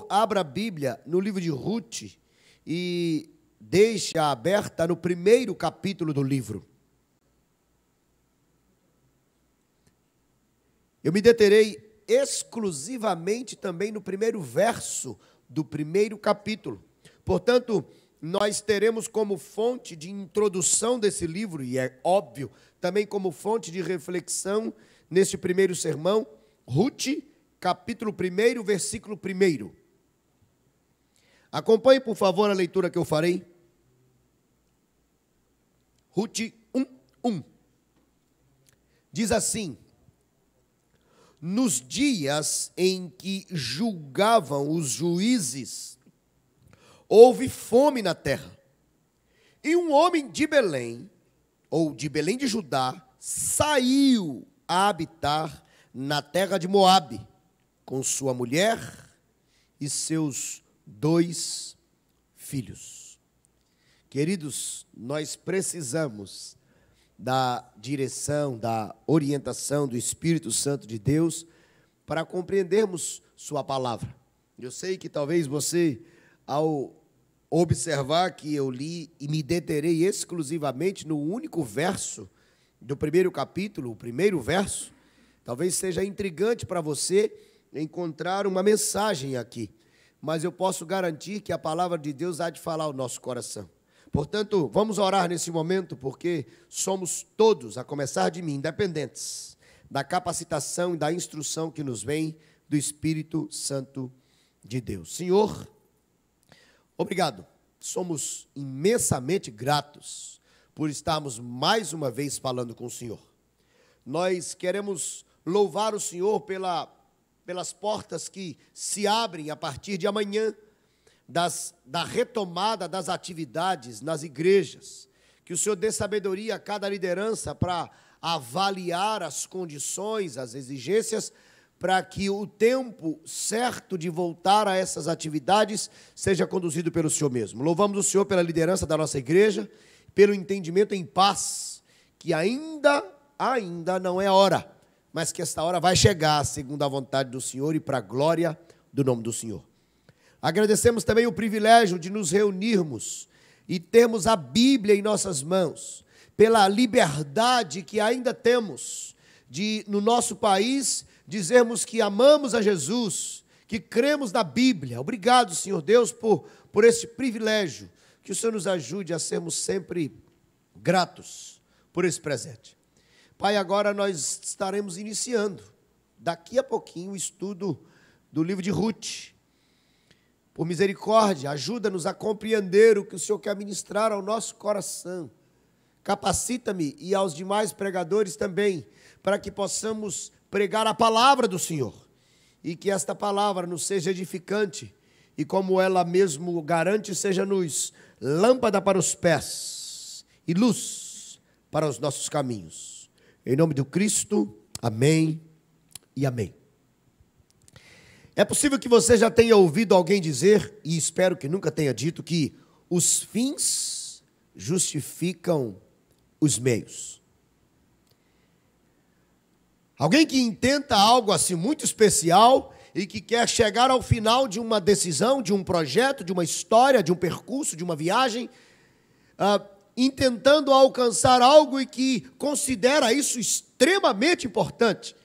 abra a Bíblia no livro de Ruth e deixe-a aberta no primeiro capítulo do livro. Eu me deterei exclusivamente também no primeiro verso do primeiro capítulo. Portanto, nós teremos como fonte de introdução desse livro, e é óbvio, também como fonte de reflexão neste primeiro sermão, Ruth, capítulo 1, versículo 1. Acompanhe, por favor, a leitura que eu farei. Ruth 1:1. Diz assim: nos dias em que julgavam os juízes, houve fome na terra. E um homem de Belém, ou de Belém de Judá, saiu a habitar na terra de Moabe, com sua mulher e seus 2 filhos. Queridos, nós precisamos da direção, da orientação do Espírito Santo de Deus para compreendermos sua palavra. Eu sei que talvez você, ao observar que eu li e me deterei exclusivamente no único verso do primeiro capítulo, o primeiro verso, talvez seja intrigante para você encontrar uma mensagem aqui, mas eu posso garantir que a palavra de Deus há de falar ao nosso coração. Portanto, vamos orar nesse momento, porque somos todos, a começar de mim, dependentes da capacitação e da instrução que nos vem do Espírito Santo de Deus. Senhor, obrigado. Somos imensamente gratos por estarmos mais uma vez falando com o Senhor. Nós queremos louvar o Senhor pelas portas que se abrem a partir de amanhã, da retomada das atividades nas igrejas, que o Senhor dê sabedoria a cada liderança para avaliar as condições, as exigências, para que o tempo certo de voltar a essas atividades seja conduzido pelo Senhor mesmo. Louvamos o Senhor pela liderança da nossa igreja, pelo entendimento em paz, que ainda não é a hora, mas que esta hora vai chegar segundo a vontade do Senhor e para a glória do nome do Senhor. Agradecemos também o privilégio de nos reunirmos e termos a Bíblia em nossas mãos, pela liberdade que ainda temos de, no nosso país, dizermos que amamos a Jesus, que cremos na Bíblia. Obrigado, Senhor Deus, por esse privilégio. Que o Senhor nos ajude a sermos sempre gratos por esse presente. Pai, agora nós estaremos iniciando, daqui a pouquinho, o estudo do livro de Ruth. Por misericórdia, ajuda-nos a compreender o que o Senhor quer ministrar ao nosso coração. Capacita-me e aos demais pregadores também, para que possamos pregar a palavra do Senhor. E que esta palavra nos seja edificante e, como ela mesmo garante, seja-nos lâmpada para os pés e luz para os nossos caminhos. Em nome do Cristo, amém e amém. É possível que você já tenha ouvido alguém dizer, e espero que nunca tenha dito, que os fins justificam os meios. Alguém que intenta algo assim muito especial e que quer chegar ao final de uma decisão, de um projeto, de uma história, de um percurso, de uma viagem, intentando alcançar algo e que considera isso extremamente importante.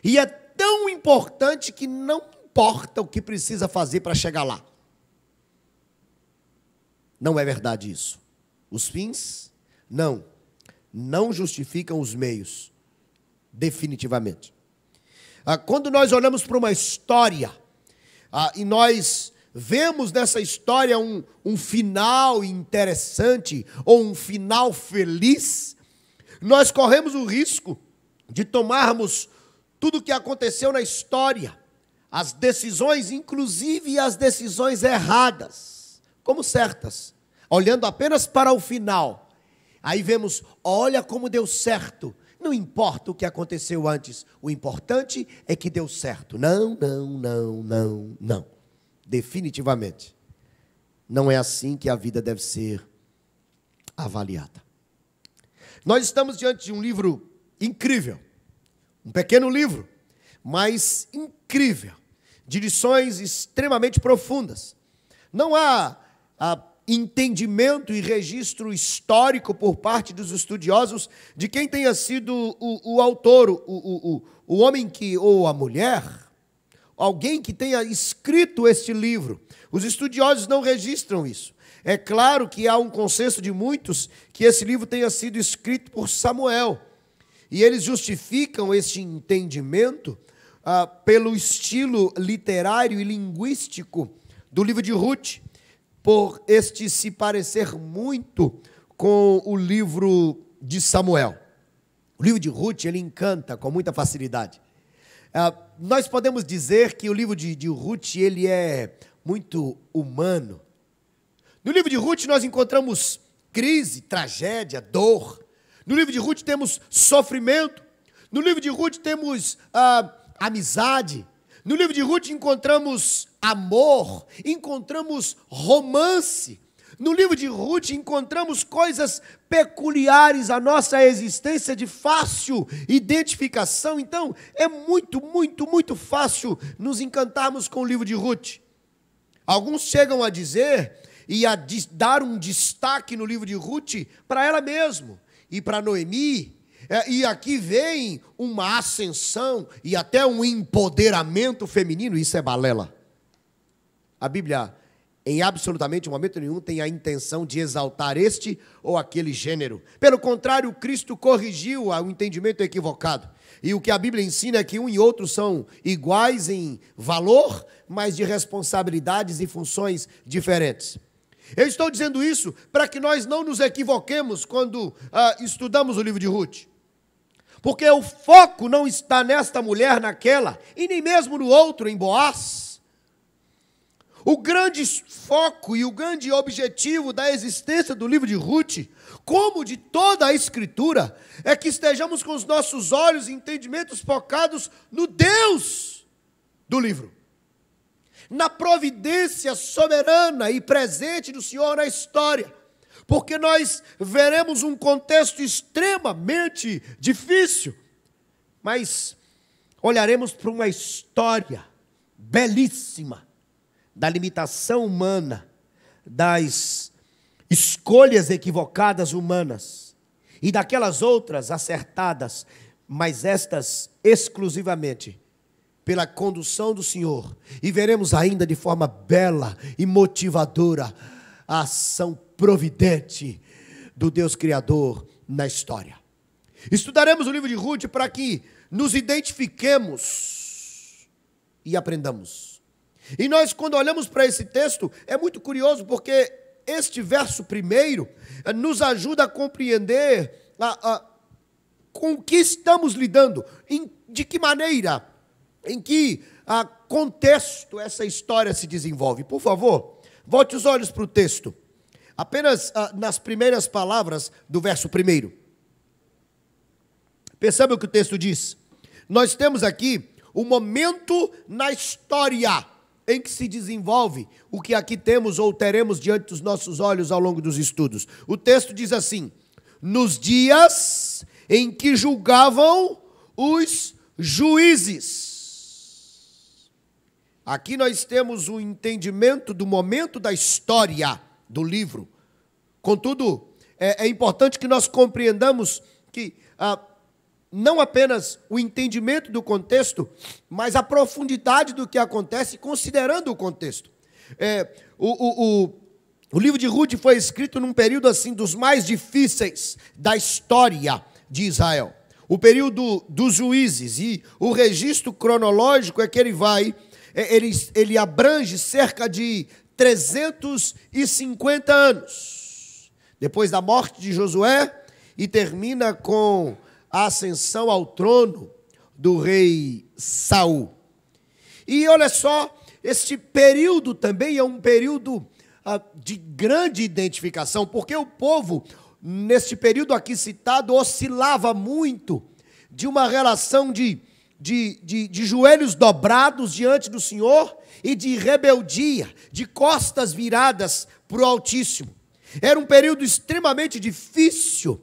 E é tão importante que não importa o que precisa fazer para chegar lá. Não é verdade isso. Os fins, não justificam os meios, definitivamente. Quando nós olhamos para uma história, e nós vemos nessa história um final interessante, ou um final feliz, nós corremos o risco de tomarmos tudo o que aconteceu na história, as decisões, inclusive as decisões erradas, como certas, olhando apenas para o final. Aí vemos, olha como deu certo. Não importa o que aconteceu antes, o importante é que deu certo. Não. Definitivamente, não é assim que a vida deve ser avaliada. Nós estamos diante de um livro incrível, um pequeno livro, mas incrível. de lições extremamente profundas. Não há entendimento e registro histórico por parte dos estudiosos de quem tenha sido o autor, o homem ou a mulher, alguém que tenha escrito este livro. Os estudiosos não registram isso. É claro que há um consenso de muitos que esse livro tenha sido escrito por Samuel. E eles justificam este entendimento pelo estilo literário e linguístico do livro de Ruth, por este se parecer muito com o livro de Samuel. O livro de Ruth, ele encanta com muita facilidade. Nós podemos dizer que o livro de Ruth, ele é muito humano. No livro de Ruth nós encontramos crise, tragédia, dor. No livro de Ruth temos sofrimento. No livro de Ruth temos amizade. No livro de Ruth encontramos amor, encontramos romance. No livro de Ruth encontramos coisas peculiares à nossa existência de fácil identificação. Então, é muito, muito, muito fácil nos encantarmos com o livro de Ruth. Alguns chegam a dizer e a dar um destaque no livro de Ruth para ela mesma e para Noemi. E aqui vem uma ascensão e até um empoderamento feminino. Isso é balela. A Bíblia, em absolutamente momento nenhum, tem a intenção de exaltar este ou aquele gênero. Pelo contrário, Cristo corrigiu o entendimento equivocado. E o que a Bíblia ensina é que um e outro são iguais em valor, mas de responsabilidades e funções diferentes. Eu estou dizendo isso para que nós não nos equivoquemos quando estudamos o livro de Ruth. Porque o foco não está nesta mulher, naquela, e nem mesmo no outro, em Boaz. O grande foco e o grande objetivo da existência do livro de Ruth, como de toda a Escritura, é que estejamos com os nossos olhos e entendimentos focados no Deus do livro. Na providência soberana e presente do Senhor na história. Porque nós veremos um contexto extremamente difícil, mas olharemos para uma história belíssima da limitação humana, das escolhas equivocadas humanas e daquelas outras acertadas, mas estas exclusivamente pela condução do Senhor. E veremos ainda de forma bela e motivadora a ação providente do Deus Criador na história. Estudaremos o livro de Ruth para que nos identifiquemos e aprendamos. E nós, quando olhamos para esse texto, é muito curioso, porque este verso primeiro nos ajuda a compreender com o que estamos lidando, de que maneira, em que contexto essa história se desenvolve. Por favor, volte os olhos para o texto. Apenas nas primeiras palavras do verso primeiro. Perceba o que o texto diz. Nós temos aqui o momento na história em que se desenvolve o que aqui temos ou teremos diante dos nossos olhos ao longo dos estudos. O texto diz assim: nos dias em que julgavam os juízes. Aqui nós temos o entendimento do momento da história do livro. Contudo, é importante que nós compreendamos que não apenas o entendimento do contexto, mas a profundidade do que acontece considerando o contexto. O livro de Ruth foi escrito num período assim dos mais difíceis da história de Israel. O período dos juízes, e o registro cronológico é que ele abrange cerca de 350 anos, depois da morte de Josué, e termina com a ascensão ao trono do rei Saul. E olha só, este período também é um período de grande identificação, porque o povo, neste período aqui citado, oscilava muito de uma relação de joelhos dobrados diante do Senhor e de rebeldia, de costas viradas para o Altíssimo. Era um período extremamente difícil,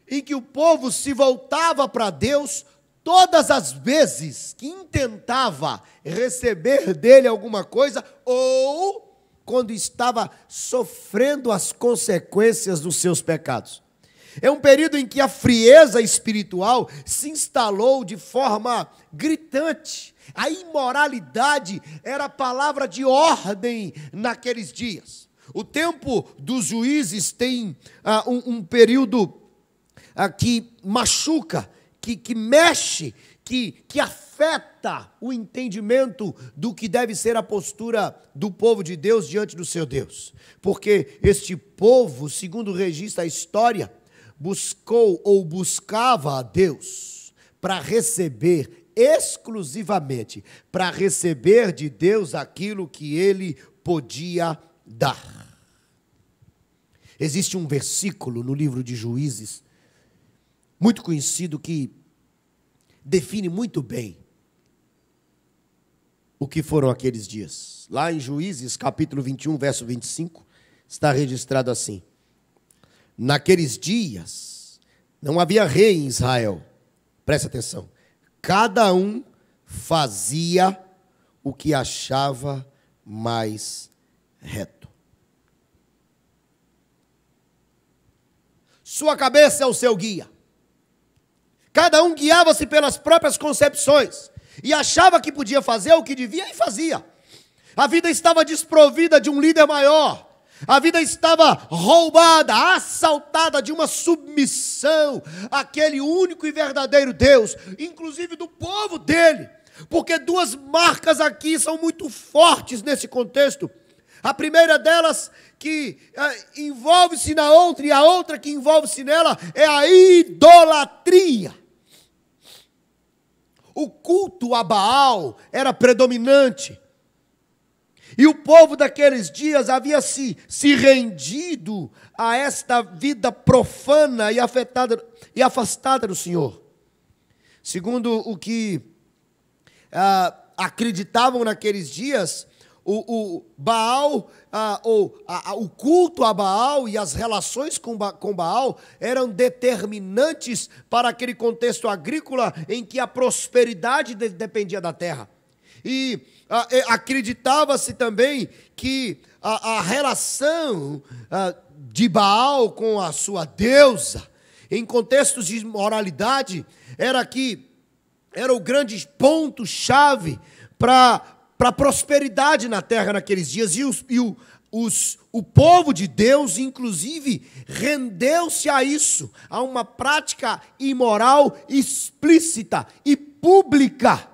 em que o povo se voltava para Deus todas as vezes que intentava receber dele alguma coisa, ou quando estava sofrendo as consequências dos seus pecados. É um período em que a frieza espiritual se instalou de forma gritante. A imoralidade era a palavra de ordem naqueles dias. O tempo dos juízes tem um período que machuca, que mexe, que afeta o entendimento do que deve ser a postura do povo de Deus diante do seu Deus. Porque este povo, segundo registra a história, buscou ou buscava a Deus para receber exclusivamente, para receber de Deus aquilo que ele podia dar. Existe um versículo no livro de Juízes, muito conhecido, que define muito bem o que foram aqueles dias. Lá em Juízes, capítulo 21, verso 25, está registrado assim: naqueles dias não havia rei em Israel. Presta atenção. Cada um fazia o que achava mais reto. Sua cabeça é o seu guia. Cada um guiava-se pelas próprias concepções e achava que podia fazer o que devia e fazia. A vida estava desprovida de um líder maior. A vida estava roubada, assaltada de uma submissão àquele único e verdadeiro Deus, inclusive do povo dele. Porque duas marcas aqui são muito fortes nesse contexto. A primeira delas, que envolve-se na outra, e a outra que envolve-se nela, é a idolatria. O culto a Baal era predominante. E o povo daqueles dias havia se rendido a esta vida profana e afastada do Senhor. Segundo o que acreditavam naqueles dias, o Baal, o culto a Baal e as relações com Baal eram determinantes para aquele contexto agrícola em que a prosperidade dependia da terra. E acreditava-se também que a relação de Baal com a sua deusa, em contextos de moralidade, era o grande ponto-chave para a prosperidade na terra naqueles dias. E o povo de Deus, inclusive, rendeu-se a isso, a uma prática imoral explícita e pública,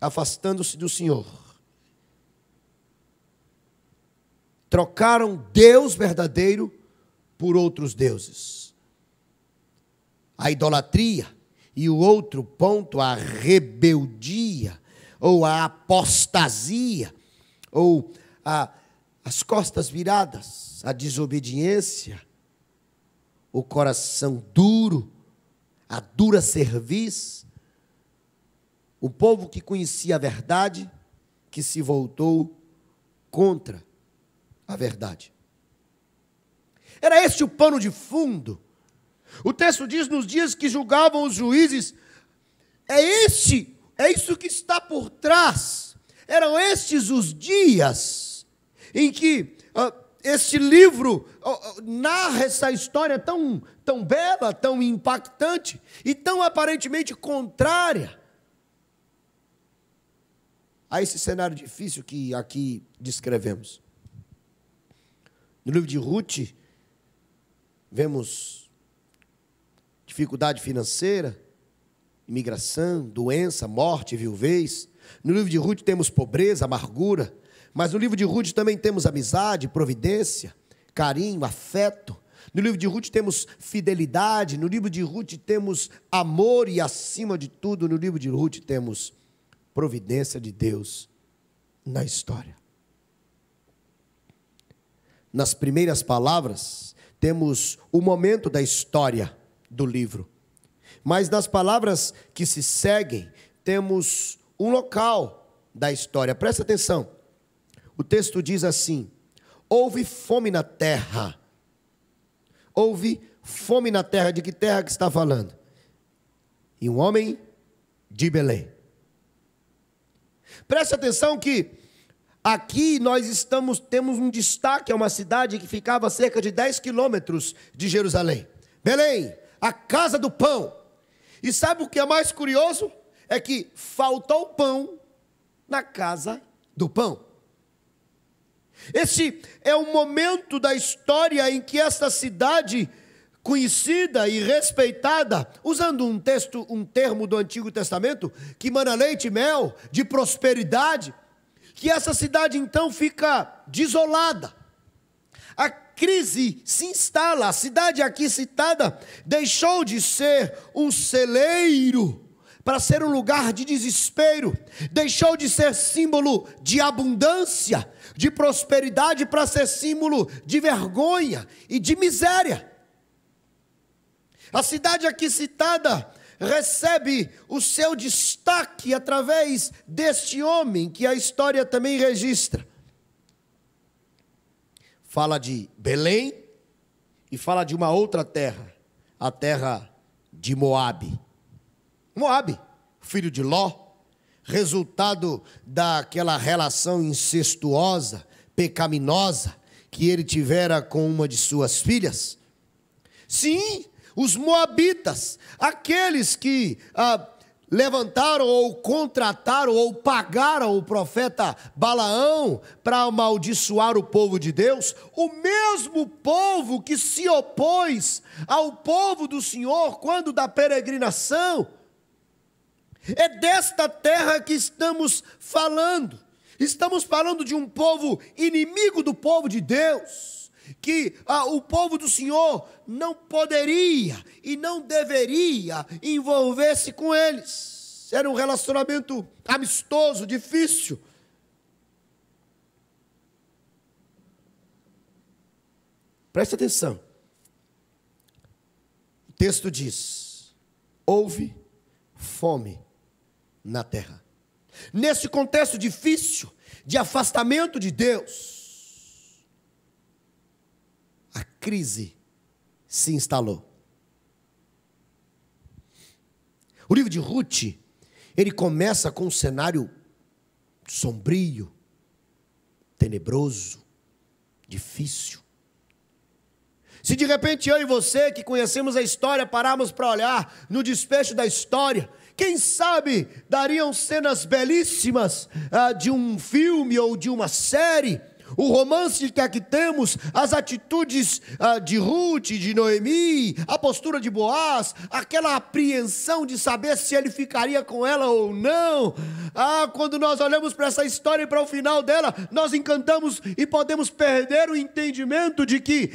afastando-se do Senhor. Trocaram Deus verdadeiro por outros deuses. A idolatria. E o outro ponto, a rebeldia, ou a apostasia, ou as costas viradas, a desobediência, o coração duro, a dura cerviz. O povo que conhecia a verdade, que se voltou contra a verdade. Era este o pano de fundo. O texto diz, nos dias que julgavam os juízes, é isso que está por trás. Eram estes os dias em que este livro narra essa história tão bela, tão impactante e tão aparentemente contrária a esse cenário difícil que aqui descrevemos. No livro de Ruth, vemos dificuldade financeira, imigração, doença, morte, viuvez. No livro de Ruth temos pobreza, amargura, mas no livro de Ruth também temos amizade, providência, carinho, afeto. No livro de Ruth temos fidelidade, no livro de Ruth temos amor e, acima de tudo, no livro de Ruth temos providência de Deus na história. Nas primeiras palavras, temos o momento da história do livro. Mas nas palavras que se seguem, temos um local da história. Presta atenção. O texto diz assim: houve fome na terra. Houve fome na terra. De que terra que está falando? e um homem de Belém. Preste atenção que aqui nós temos um destaque, é uma cidade que ficava a cerca de 10 quilômetros de Jerusalém. Belém, a casa do pão. E sabe o que é mais curioso? É que faltou pão na casa do pão. Esse é o momento da história em que esta cidade conhecida e respeitada, usando um termo do Antigo Testamento, que mana leite e mel, de prosperidade, que essa cidade então fica desolada. A crise se instala, a cidade aqui citada deixou de ser um celeiro para ser um lugar de desespero, deixou de ser símbolo de abundância, de prosperidade, para ser símbolo de vergonha e de miséria. A cidade aqui citada recebe o seu destaque através deste homem que a história também registra. Fala de Belém e fala de uma outra terra, a terra de Moabe. Moabe, filho de Ló, resultado daquela relação incestuosa, pecaminosa, que ele tivera com uma de suas filhas. Sim, os moabitas, aqueles que levantaram ou contrataram ou pagaram o profeta Balaão para amaldiçoar o povo de Deus, o mesmo povo que se opôs ao povo do Senhor quando da peregrinação. É desta terra que estamos falando. Estamos falando de um povo inimigo do povo de Deus, que o povo do Senhor não poderia e não deveria envolver-se com eles. Era um relacionamento amistoso, difícil. Preste atenção. O texto diz: houve fome na terra. Nesse contexto difícil, de afastamento de Deus, a crise se instalou. O livro de Ruth, ele começa com um cenário sombrio, tenebroso, difícil. Se de repente eu e você que conhecemos a história pararmos para olhar no desfecho da história, quem sabe dariam cenas belíssimas de um filme ou de uma série, o romance que aqui temos, as atitudes de Ruth, de Noemi, a postura de Boaz, aquela apreensão de saber se ele ficaria com ela ou não. Quando nós olhamos para essa história e para o final dela, nós encantamos e podemos perder o entendimento de que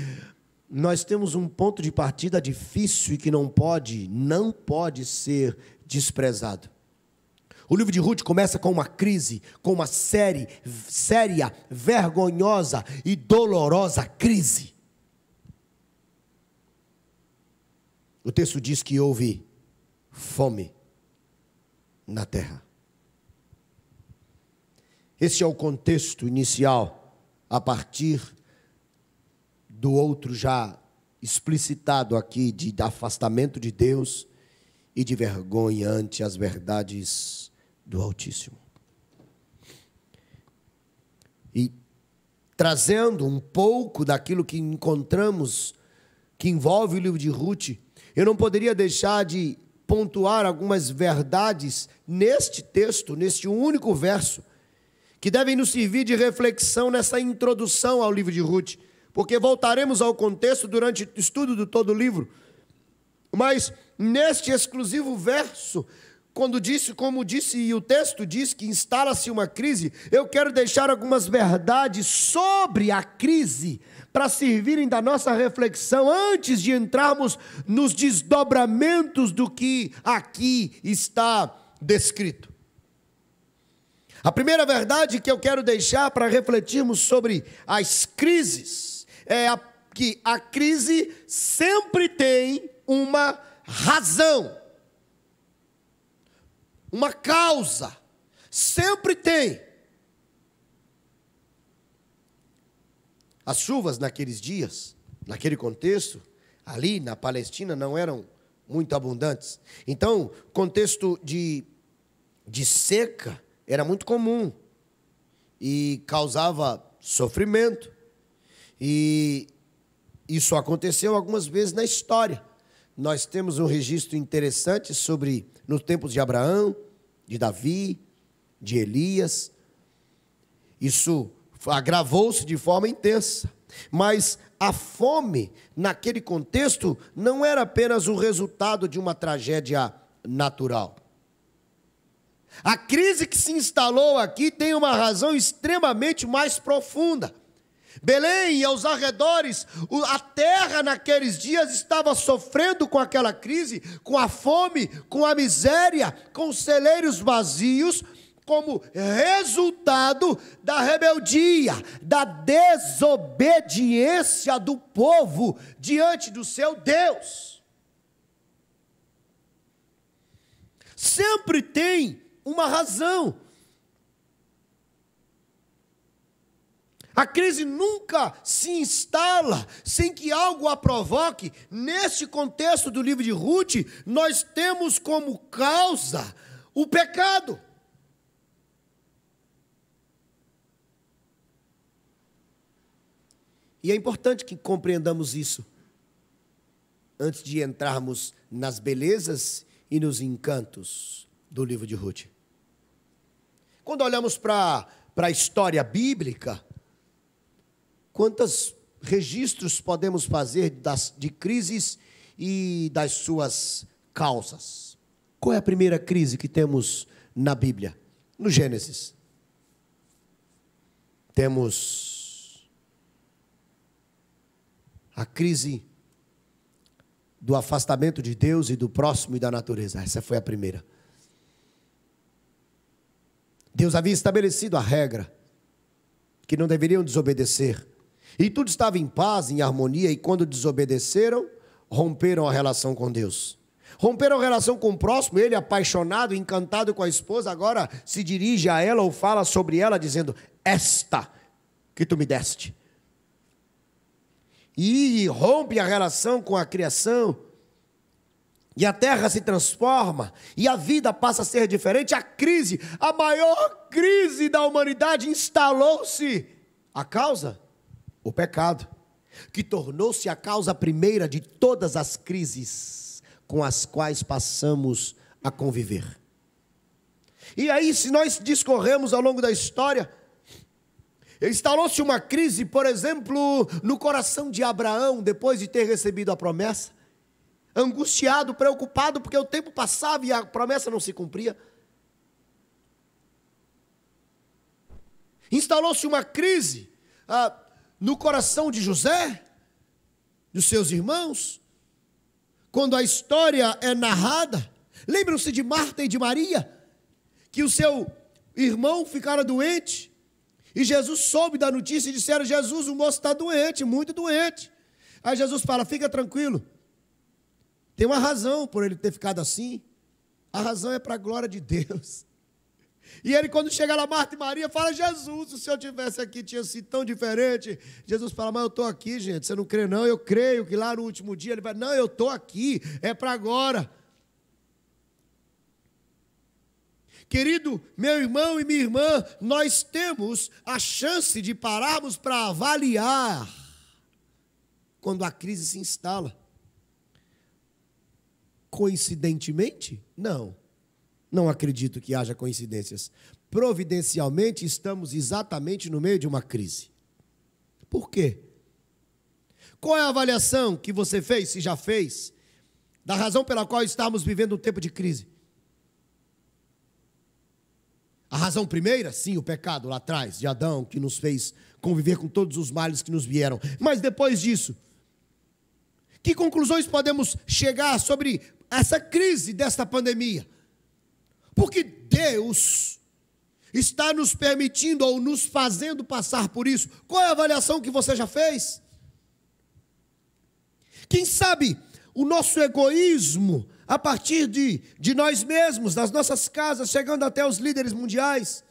nós temos um ponto de partida difícil e que não pode ser desprezado. O livro de Ruth começa com uma crise, com uma séria, vergonhosa e dolorosa crise. O texto diz que houve fome na terra. Esse é o contexto inicial, a partir do outro já explicitado aqui, de afastamento de Deus e de vergonha ante as verdades do Altíssimo. E trazendo um pouco daquilo que encontramos, que envolve o livro de Ruth, eu não poderia deixar de pontuar algumas verdades neste texto, neste único verso, que devem nos servir de reflexão nessa introdução ao livro de Ruth, porque voltaremos ao contexto durante o estudo de todo o livro. Mas neste exclusivo verso, como disse, e o texto diz que instala-se uma crise, eu quero deixar algumas verdades sobre a crise, para servirem da nossa reflexão, antes de entrarmos nos desdobramentos do que aqui está descrito. A primeira verdade que eu quero deixar para refletirmos sobre as crises, é que a crise sempre tem uma razão, uma causa, sempre tem. As chuvas naqueles dias, naquele contexto, ali na Palestina não eram muito abundantes. Então, contexto de seca era muito comum e causava sofrimento. E isso aconteceu algumas vezes na história. Nós temos um registro interessante sobre, nos tempos de Abraão, de Davi, de Elias. Isso agravou-se de forma intensa. Mas a fome, naquele contexto, não era apenas o resultado de uma tragédia natural. A crise que se instalou aqui tem uma razão extremamente mais profunda. Belém e aos arredores, a terra naqueles dias estava sofrendo com aquela crise, com a fome, com a miséria, com os celeiros vazios, como resultado da rebeldia, da desobediência do povo diante do seu Deus. Sempre tem uma razão. A crise nunca se instala sem que algo a provoque. Neste contexto do livro de Ruth, nós temos como causa o pecado. E é importante que compreendamos isso antes de entrarmos nas belezas e nos encantos do livro de Ruth. Quando olhamos para a história bíblica, quantos registros podemos fazer de crises e das suas causas? Qual é a primeira crise que temos na Bíblia? No Gênesis. Temos a crise do afastamento de Deus e do próximo e da natureza. Essa foi a primeira. Deus havia estabelecido a regra que não deveriam desobedecer. E tudo estava em paz, em harmonia, e quando desobedeceram, romperam a relação com Deus. Romperam a relação com o próximo, ele apaixonado, encantado com a esposa, agora se dirige a ela ou fala sobre ela, dizendo, esta que tu me deste. E rompe a relação com a criação, e a terra se transforma, e a vida passa a ser diferente. A crise, a maior crise da humanidade instalou-se. A causa? O pecado, que tornou-se a causa primeira de todas as crises com as quais passamos a conviver. E aí, se nós discorremos ao longo da história, instalou-se uma crise, por exemplo, no coração de Abraão, depois de ter recebido a promessa, angustiado, preocupado, porque o tempo passava e a promessa não se cumpria. Instalou-se uma crise no coração de José, dos seus irmãos, quando a história é narrada. Lembram-se de Marta e de Maria, que o seu irmão ficara doente, e Jesus soube da notícia e disseram, Jesus, o moço está doente, muito doente. Aí Jesus fala, fica tranquilo, tem uma razão por ele ter ficado assim, a razão é para a glória de Deus. E ele, quando chega lá, Marta e Maria, fala, Jesus, se o senhor estivesse aqui, tinha sido tão diferente. Jesus fala, mas eu estou aqui, gente, você não crê não? Eu creio que lá no último dia, ele vai, não, eu estou aqui, é para agora. Querido, meu irmão e minha irmã, nós temos a chance de pararmos para avaliar quando a crise se instala. Coincidentemente? Não. Não acredito que haja coincidências. Providencialmente, estamos exatamente no meio de uma crise. Por quê? Qual é a avaliação que você fez, se já fez, da razão pela qual estamos vivendo um tempo de crise? A razão primeira, sim, o pecado lá atrás, de Adão, que nos fez conviver com todos os males que nos vieram. Mas depois disso, que conclusões podemos chegar sobre essa crise desta pandemia? Porque Deus está nos permitindo ou nos fazendo passar por isso. Qual é a avaliação que você já fez? Quem sabe o nosso egoísmo, a partir de nós mesmos, das nossas casas, chegando até os líderes mundiais.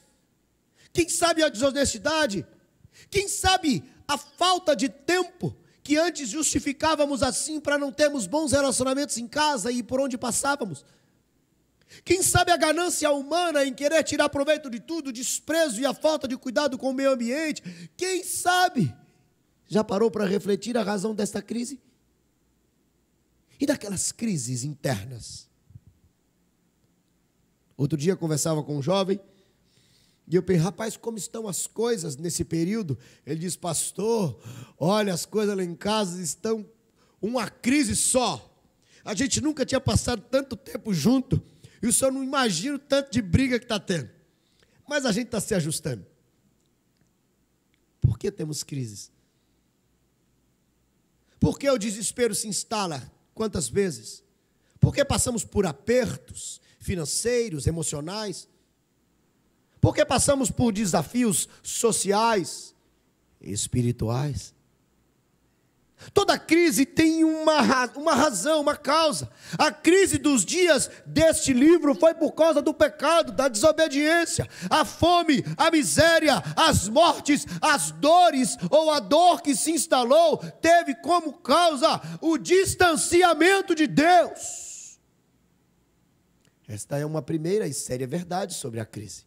Quem sabe a desonestidade? Quem sabe a falta de tempo que antes justificávamos assim para não termos bons relacionamentos em casa e por onde passávamos. Quem sabe a ganância humana em querer tirar proveito de tudo, o desprezo e a falta de cuidado com o meio ambiente. Quem sabe? Já parou para refletir a razão desta crise? E daquelas crises internas? Outro dia eu conversava com um jovem, e eu pensei, rapaz, como estão as coisas nesse período? Ele disse, pastor, olha, as coisas lá em casa estão uma crise só. A gente nunca tinha passado tanto tempo junto, e o senhor não imagina o tanto de briga que está tendo. Mas a gente está se ajustando. Por que temos crises? Por que o desespero se instala? Quantas vezes? Por que passamos por apertos financeiros, emocionais? Por que passamos por desafios sociais, espirituais? Toda crise tem uma razão, uma causa. A crise dos dias deste livro foi por causa do pecado, da desobediência, a fome, a miséria, as mortes, as dores ou a dor que se instalou, teve como causa o distanciamento de Deus. Esta é uma primeira e séria verdade sobre a crise.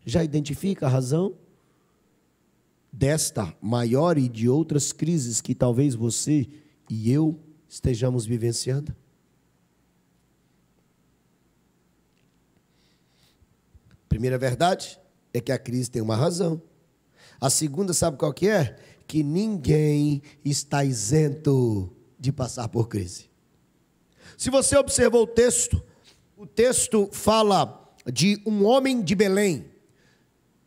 Já identifica a razão desta maior e de outras crises que talvez você e eu estejamos vivenciando? Primeira verdade é que a crise tem uma razão. A segunda, sabe qual que é? Que ninguém está isento de passar por crise. Se você observou o texto fala de um homem de Belém.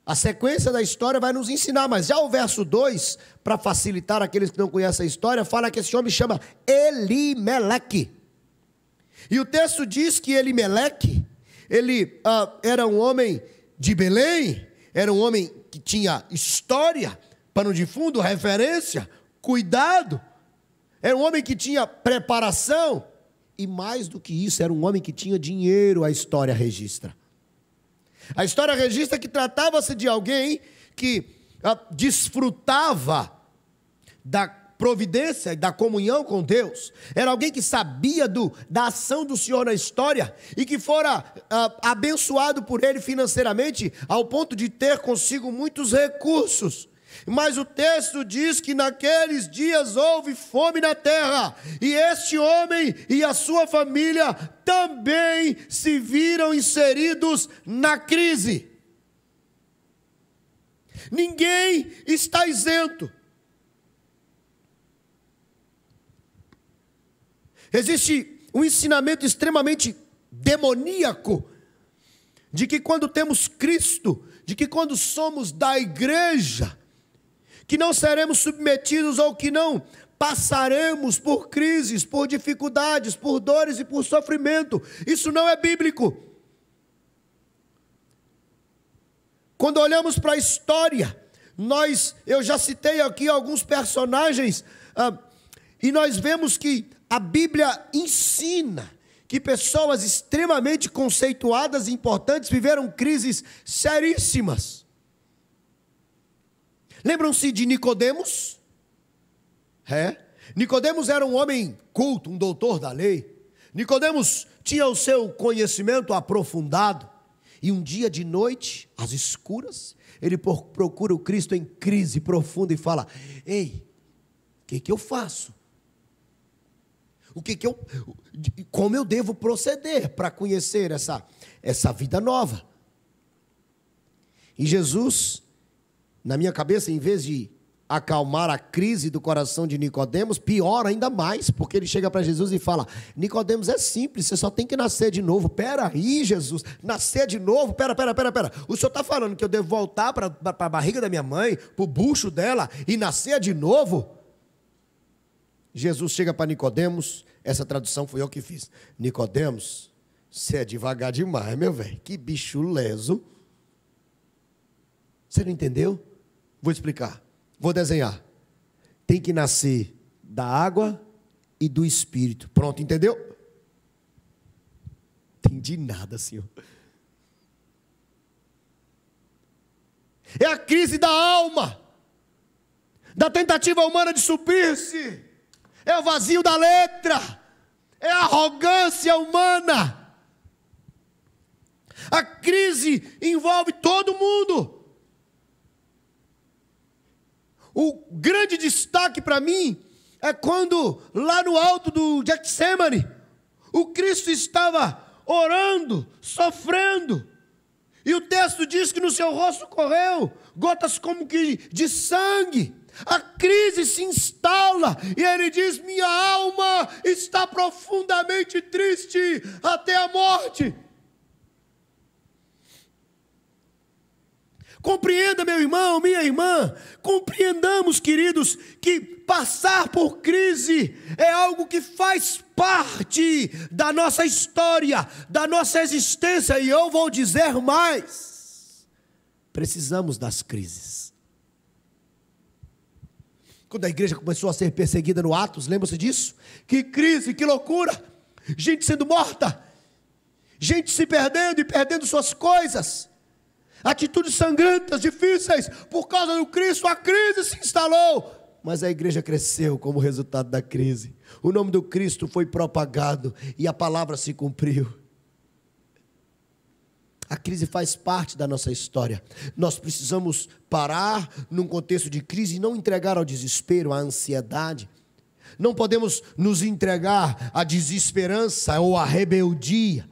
A sequência da história vai nos ensinar, mas já o verso 2, para facilitar aqueles que não conhecem a história, fala que esse homem chama Elimeleque. E o texto diz que Elimeleque, ele era um homem de Belém, era um homem que tinha história, pano de fundo, referência, cuidado, era um homem que tinha preparação, e mais do que isso, era um homem que tinha dinheiro, a história registra. A história registra que tratava-se de alguém que desfrutava da providência e da comunhão com Deus. Era alguém que sabia da ação do Senhor na história e que fora abençoado por Ele financeiramente ao ponto de ter consigo muitos recursos. Mas o texto diz que naqueles dias houve fome na terra, e este homem e a sua família também se viram inseridos na crise. Ninguém está isento. Existe um ensinamento extremamente demoníaco de que quando temos Cristo, de que quando somos da igreja, que não seremos submetidos ou que não passaremos por crises, por dificuldades, por dores e por sofrimento. Isso não é bíblico. Quando olhamos para a história, eu já citei aqui alguns personagens, e nós vemos que a Bíblia ensina que pessoas extremamente conceituadas e importantes viveram crises seríssimas. Lembram-se de Nicodemos? Nicodemos era um homem culto, um doutor da lei. Nicodemos tinha o seu conhecimento aprofundado. E um dia de noite, às escuras, ele procura o Cristo em crise profunda e fala: ei, o que eu faço? Como eu devo proceder para conhecer essa vida nova? E Jesus, na minha cabeça, em vez de acalmar a crise do coração de Nicodemos, piora ainda mais, porque ele chega para Jesus e fala: Nicodemos, é simples, você só tem que nascer de novo. Pera aí, Jesus, nascer de novo? Pera. O senhor está falando que eu devo voltar para a barriga da minha mãe, para o bucho dela e nascer de novo? Jesus chega para Nicodemos, essa tradução foi eu que fiz. Nicodemos, você é devagar demais, meu velho, que bicho leso. Você não entendeu? Vou explicar. Vou desenhar. Tem que nascer da água e do Espírito. Pronto, entendeu? Entendi nada, Senhor. É a crise da alma. da tentativa humana de suprir-se, é o vazio da letra, é a arrogância humana. A crise envolve todo mundo. O grande destaque para mim é quando, lá no alto do Getsemane, o Cristo estava orando, sofrendo, e o texto diz que no seu rosto correu gotas como que de sangue. A crise se instala e ele diz: minha alma está profundamente triste até a morte. Compreenda, meu irmão, minha irmã, compreendamos, queridos, que passar por crise é algo que faz parte da nossa história, da nossa existência, e eu vou dizer mais: precisamos das crises. Quando a igreja começou a ser perseguida no Atos, lembra-se disso? Que crise, que loucura, gente sendo morta, gente se perdendo e perdendo suas coisas, atitudes sangrentas, difíceis, por causa do Cristo, a crise se instalou. Mas a igreja cresceu como resultado da crise. O nome do Cristo foi propagado e a palavra se cumpriu. A crise faz parte da nossa história. Nós precisamos parar num contexto de crise e não entregar ao desespero, à ansiedade. Não podemos nos entregar à desesperança ou à rebeldia.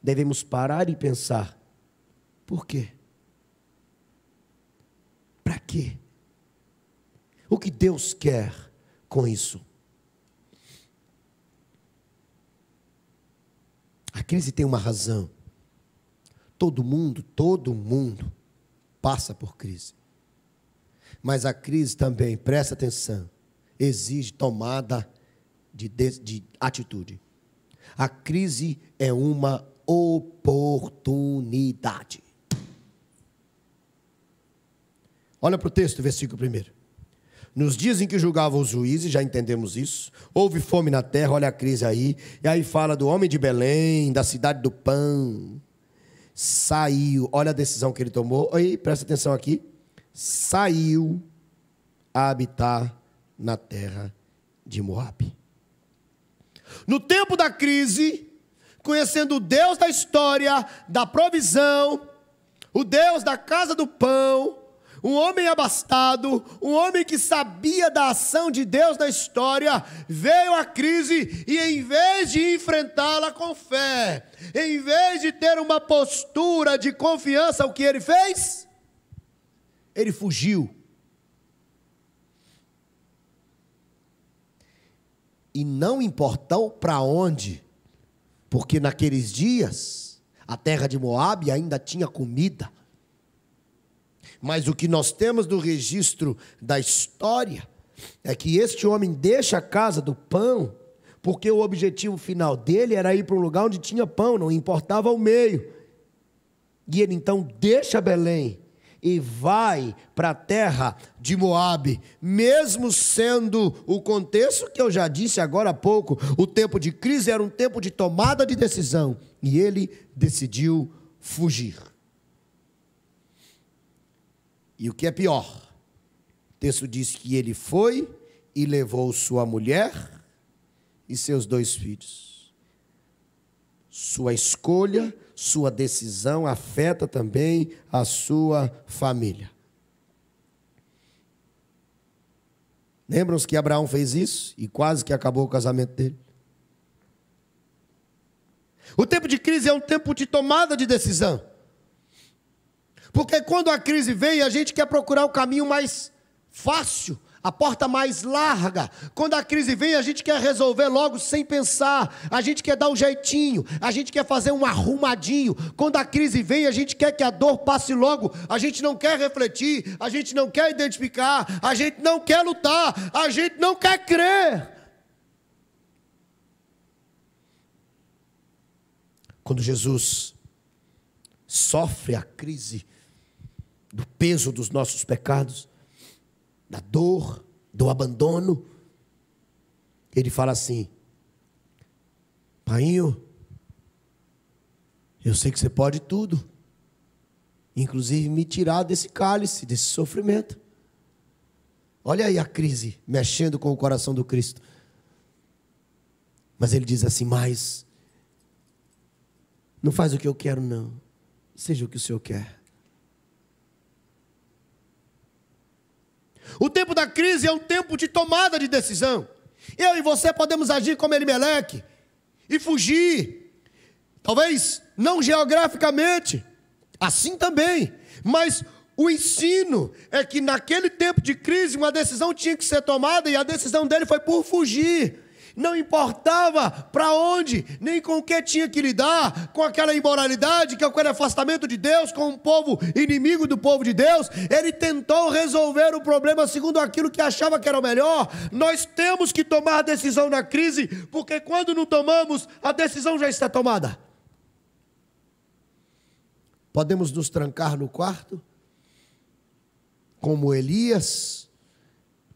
Devemos parar e pensar: por quê? Para quê? O que Deus quer com isso? A crise tem uma razão. Todo mundo passa por crise. Mas a crise também, presta atenção, exige tomada de atitude. A crise é uma oportunidade. Olha para o texto, versículo 1. Nos dias em que julgavam os juízes, já entendemos isso, houve fome na terra, olha a crise aí, e aí fala do homem de Belém, da cidade do pão, saiu, olha a decisão que ele tomou, aí, presta atenção aqui, saiu a habitar na terra de Moabe. No tempo da crise, conhecendo o Deus da história, da provisão, o Deus da casa do pão, um homem abastado, um homem que sabia da ação de Deus na história, veio a crise e em vez de enfrentá-la com fé, em vez de ter uma postura de confiança, o que ele fez? Ele fugiu. E não importou para onde, porque naqueles dias a terra de Moabe ainda tinha comida. Mas o que nós temos no registro da história é que este homem deixa a casa do pão, porque o objetivo final dele era ir para um lugar onde tinha pão, não importava o meio. E ele então deixa Belém e vai para a terra de Moabe, mesmo sendo o contexto que eu já disse agora há pouco, o tempo de crise era um tempo de tomada de decisão, e ele decidiu fugir. E o que é pior, o texto diz que ele foi e levou sua mulher e seus 2 filhos. Sua escolha, sua decisão afeta também a sua família. Lembram-se que Abraão fez isso e quase que acabou o casamento dele? O tempo de crise é um tempo de tomada de decisão. Porque quando a crise vem, a gente quer procurar o caminho mais fácil, a porta mais larga. Quando a crise vem, a gente quer resolver logo sem pensar. A gente quer dar um jeitinho, a gente quer fazer um arrumadinho. Quando a crise vem, a gente quer que a dor passe logo. A gente não quer refletir, a gente não quer identificar, a gente não quer lutar, a gente não quer crer. Quando Jesus sofre a crise do peso dos nossos pecados, da dor, do abandono, ele fala assim: Painho, eu sei que você pode tudo, inclusive me tirar desse cálice, desse sofrimento, Olha aí a crise mexendo com o coração do Cristo. Mas ele diz assim: mas não faz o que eu quero, não. Seja o que o Senhor quer. O tempo da crise é um tempo de tomada de decisão. Eu e você podemos agir como Elimeleque e fugir. Talvez não geograficamente, assim também. Mas o ensino é que naquele tempo de crise uma decisão tinha que ser tomada, e a decisão dele foi por fugir. Não importava para onde, nem com o que tinha que lidar, com aquela imoralidade, com aquele afastamento de Deus, com um povo inimigo do povo de Deus. Ele tentou resolver o problema segundo aquilo que achava que era o melhor. Nós temos que tomar a decisão na crise, porque quando não tomamos, a decisão já está tomada. Podemos nos trancar no quarto, como Elias,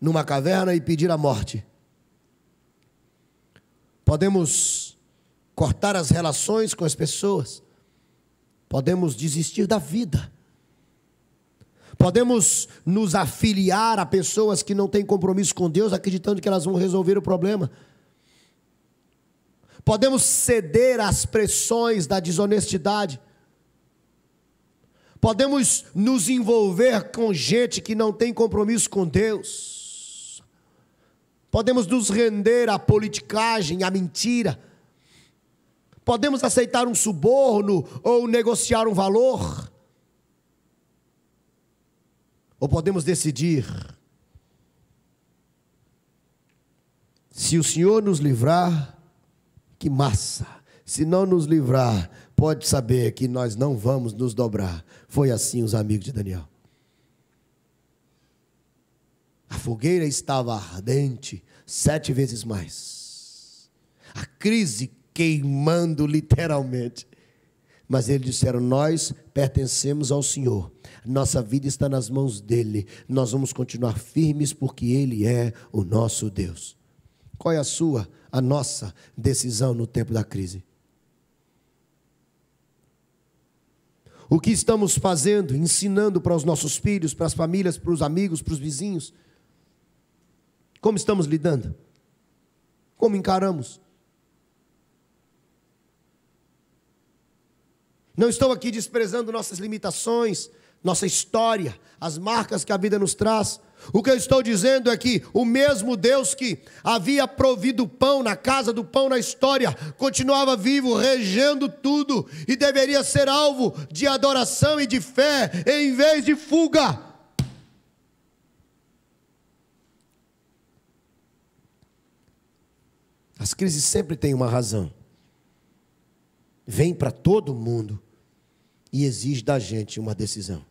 numa caverna, e pedir a morte. Podemos cortar as relações com as pessoas. Podemos desistir da vida. Podemos nos afiliar a pessoas que não têm compromisso com Deus, acreditando que elas vão resolver o problema. Podemos ceder às pressões da desonestidade. Podemos nos envolver com gente que não tem compromisso com Deus. Podemos nos render à politicagem, à mentira. Podemos aceitar um suborno ou negociar um valor. Ou podemos decidir: se o Senhor nos livrar, que massa. Se não nos livrar, pode saber que nós não vamos nos dobrar. Foi assim os amigos de Daniel. A fogueira estava ardente 7 vezes mais. A crise queimando literalmente. Mas eles disseram: nós pertencemos ao Senhor. Nossa vida está nas mãos dEle. Nós vamos continuar firmes porque Ele é o nosso Deus. Qual é a nossa decisão no tempo da crise? O que estamos fazendo, ensinando para os nossos filhos, para as famílias, para os amigos, para os vizinhos? Como estamos lidando? Como encaramos? Não estou aqui desprezando nossas limitações, nossa história, as marcas que a vida nos traz. O que eu estou dizendo é que o mesmo Deus que havia provido pão na casa do pão na história, continuava vivo, regendo tudo, e deveria ser alvo de adoração e de fé, em vez de fuga. As crises sempre têm uma razão. Vem para todo mundo e exige da gente uma decisão.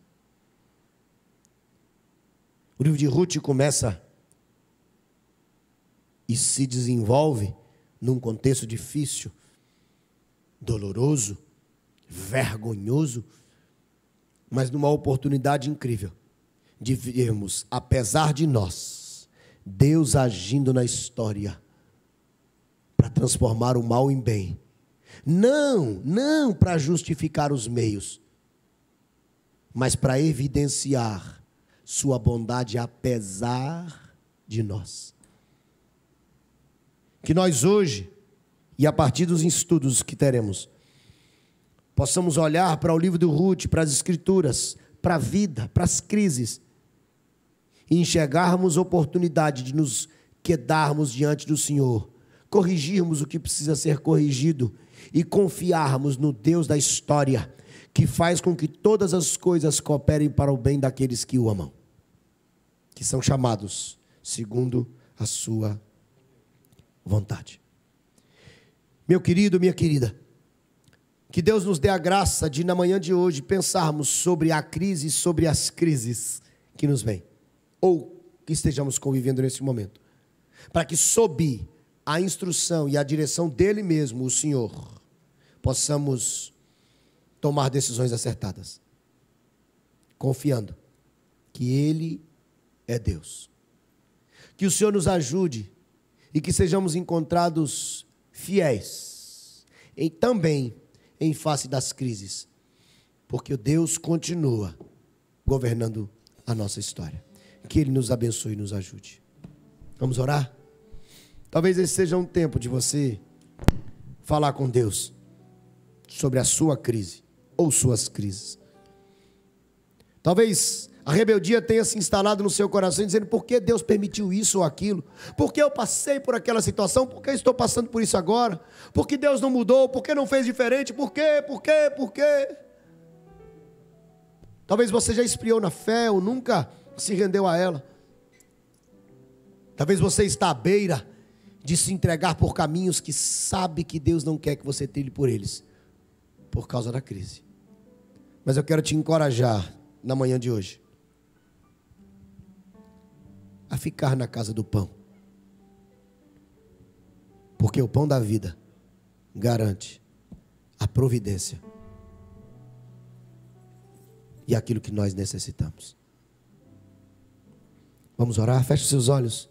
O livro de Ruth começa e se desenvolve num contexto difícil, doloroso, vergonhoso, mas numa oportunidade incrível de vermos, apesar de nós, Deus agindo na história para transformar o mal em bem. Não para justificar os meios, mas para evidenciar sua bondade apesar de nós. Que nós hoje, e a partir dos estudos que teremos, possamos olhar para o livro do Ruth, para as escrituras, para a vida, para as crises, e enxergarmos oportunidade de nos quedarmos diante do Senhor, corrigirmos o que precisa ser corrigido e confiarmos no Deus da história, que faz com que todas as coisas cooperem para o bem daqueles que o amam, que são chamados segundo a sua vontade. Meu querido, minha querida, que Deus nos dê a graça de, na manhã de hoje, pensarmos sobre a crise, sobre as crises que nos vêm, ou que estejamos convivendo nesse momento, para que, sob a instrução e a direção dele mesmo, o Senhor, possamos tomar decisões acertadas, confiando que Ele é Deus. Que o Senhor nos ajude e que sejamos encontrados fiéis, também em face das crises, porque o Deus continua governando a nossa história. Que Ele nos abençoe e nos ajude. Vamos orar? Talvez esse seja um tempo de você falar com Deus sobre a sua crise ou suas crises. Talvez a rebeldia tenha se instalado no seu coração, dizendo: por que Deus permitiu isso ou aquilo? Por que eu passei por aquela situação? Por que eu estou passando por isso agora? Por que Deus não mudou? Por que não fez diferente? Por quê? Por quê? Por quê? Talvez você já esfriou na fé ou nunca se rendeu a ela. Talvez você está à beira de se entregar por caminhos que sabe que Deus não quer que você trilhe por eles, por causa da crise. Mas eu quero te encorajar na manhã de hoje a ficar na casa do pão, porque o pão da vida garante a providência e aquilo que nós necessitamos. Vamos orar? Feche seus olhos.